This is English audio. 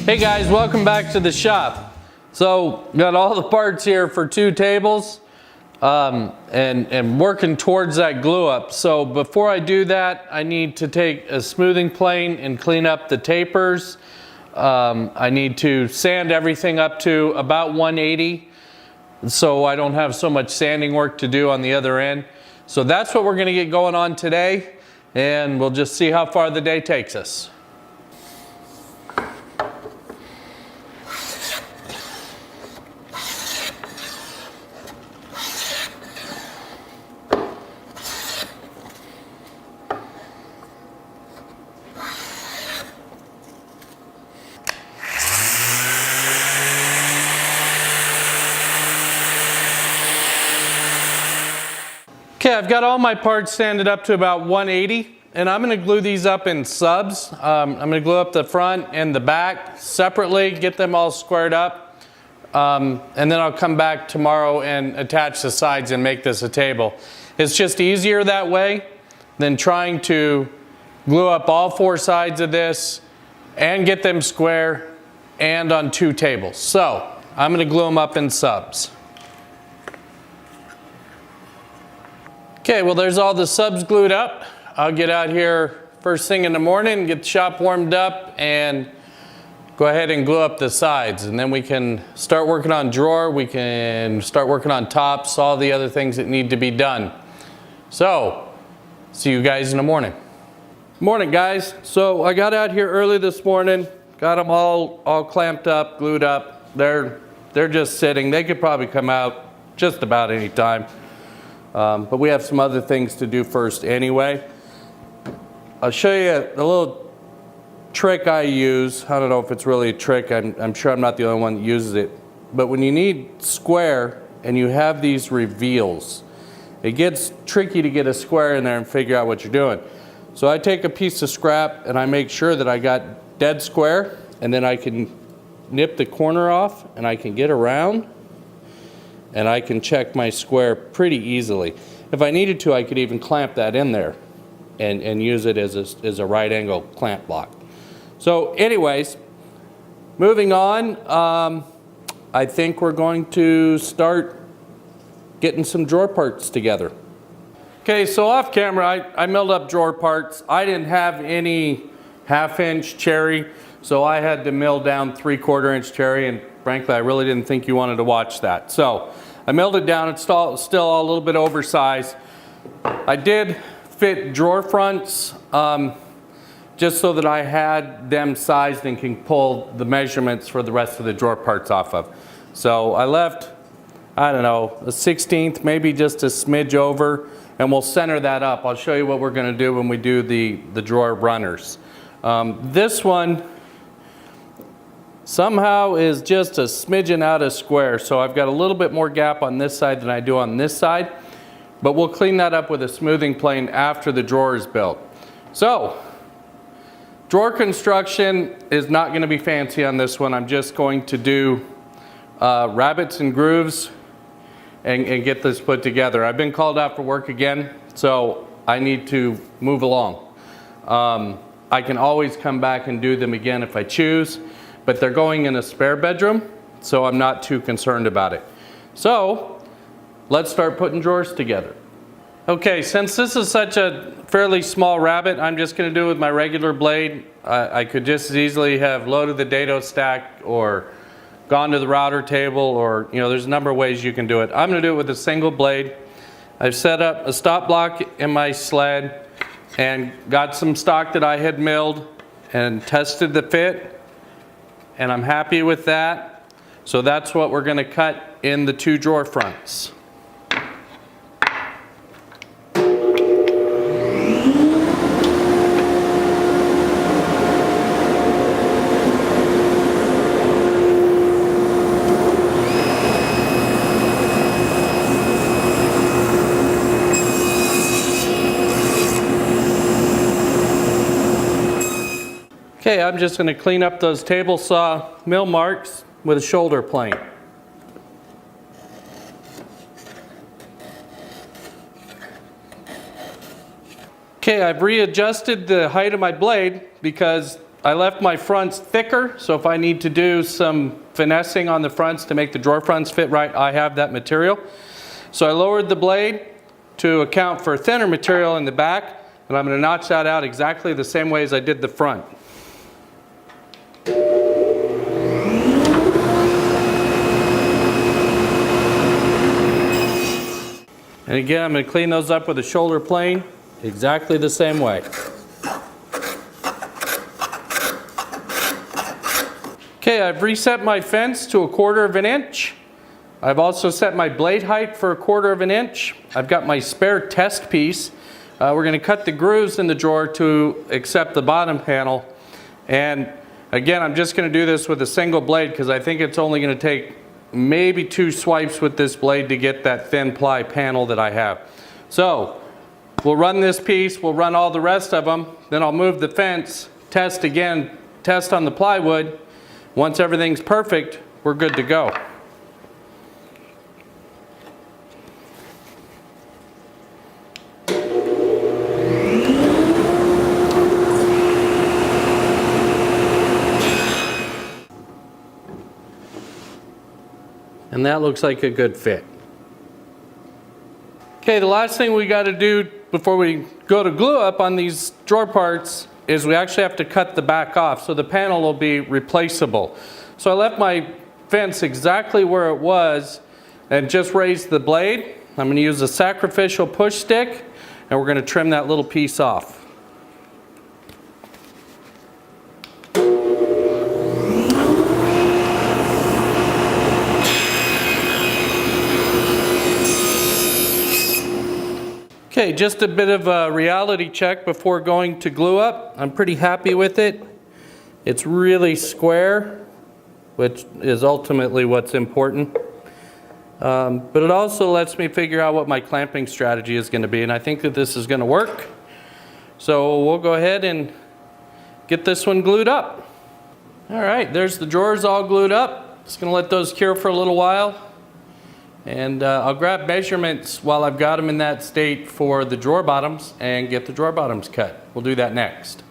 Hey guys, welcome back to the shop. So got all the parts here for 2 tables and working towards that glue up. So before I do that, I need to take a smoothing plane and clean up the tapers. I need to sand everything up to about 180 so I don't have so much sanding work to do on the other end. So that's what we're going to get going on today, and we'll just see how far the day takes us. Okay, I've got all my parts sanded up to about 180, and I'm going to glue these up in subs. I'm going to glue up the front and the back separately, get them all squared up, and then I'll come back tomorrow and attach the sides and make this a table. It's just easier that way than trying to glue up all 4 sides of this and get them square and on 2 tables. So I'm going to glue them up in subs. Okay, well there's all the subs glued up. I'll get out here first thing in the morning, get the shop warmed up, and go ahead and glue up the sides. And then we can start working on drawer, we can start working on tops, all the other things that need to be done. So, see you guys in the morning. Morning guys, so I got out here early this morning, got them all clamped up, glued up. They're just sitting. They could probably come out just about any time. But we have some other things to do first anyway. I'll show you a little trick I use. I don't know if it's really a trick. I'm sure I'm not the only one that uses it. But when you need square and you have these reveals, it gets tricky to get a square in there and figure out what you're doing. So I take a piece of scrap and I make sure that I got dead square, and then I can nip the corner off and I can get around and I can check my square pretty easily. If I needed to, I could even clamp that in there and use it as a right angle clamp block. So anyways, moving on, I think we're going to start getting some drawer parts together. Okay, so off camera, I milled up drawer parts. I didn't have any 1/2 inch cherry, so I had to mill down 3/4 inch cherry, and frankly, I really didn't think you wanted to watch that. So I milled it down. It's still a little bit oversized. I did fit drawer fronts just so that I had them sized and can pull the measurements for the rest of the drawer parts off of. So I left, I don't know, a 1/16, maybe just a smidge over, and we'll center that up. I'll show you what we're going to do when we do the drawer runners. This one somehow is just a smidgen out of square, so I've got a little bit more gap on this side than I do on this side, but we'll clean that up with a smoothing plane after the drawer is built. So drawer construction is not going to be fancy on this one. I'm just going to do rabbets and grooves and get this put together. I've been called out for work again, so I need to move along. I can always come back and do them again if I choose, but they're going in a spare bedroom, so I'm not too concerned about it. So let's start putting drawers together. Okay, since this is such a fairly small rabbet, I'm just going to do it with my regular blade. I could just as easily have loaded the dado stack or gone to the router table, or there's a number of ways you can do it. I'm going to do it with a single blade. I've set up a stop block in my sled and got some stock that I had milled and tested the fit, and I'm happy with that. So that's what we're going to cut in the 2 drawer fronts. Okay, I'm just going to clean up those table saw mill marks with a shoulder plane. Okay, I've readjusted the height of my blade because I left my fronts thicker, so if I need to do some finessing on the fronts to make the drawer fronts fit right, I have that material. So I lowered the blade to account for thinner material in the back, and I'm going to notch that out exactly the same way as I did the front. And again, I'm going to clean those up with a shoulder plane exactly the same way. Okay, I've reset my fence to 1/4 of an inch. I've also set my blade height for 1/4 of an inch. I've got my spare test piece. We're going to cut the grooves in the drawer to accept the bottom panel. And again, I'm just going to do this with a single blade because I think it's only going to take maybe 2 swipes with this blade to get that thin ply panel that I have. So we'll run this piece, we'll run all the rest of them, then I'll move the fence, test again, test on the plywood. Once everything's perfect, we're good to go. And that looks like a good fit. Okay, the last thing we got to do before we go to glue up on these drawer parts is we actually have to cut the back off, so the panel will be replaceable. So I left my fence exactly where it was and just raised the blade. I'm going to use a sacrificial push stick, and we're going to trim that little piece off. Okay, just a bit of a reality check before going to glue up. I'm pretty happy with it. It's really square, which is ultimately what's important. But it also lets me figure out what my clamping strategy is going to be, and I think that this is going to work. So we'll go ahead and get this one glued up. All right, there's the drawers all glued up. Just going to let those cure for a little while. And I'll grab measurements while I've got them in that state for the drawer bottoms and get the drawer bottoms cut. We'll do that next.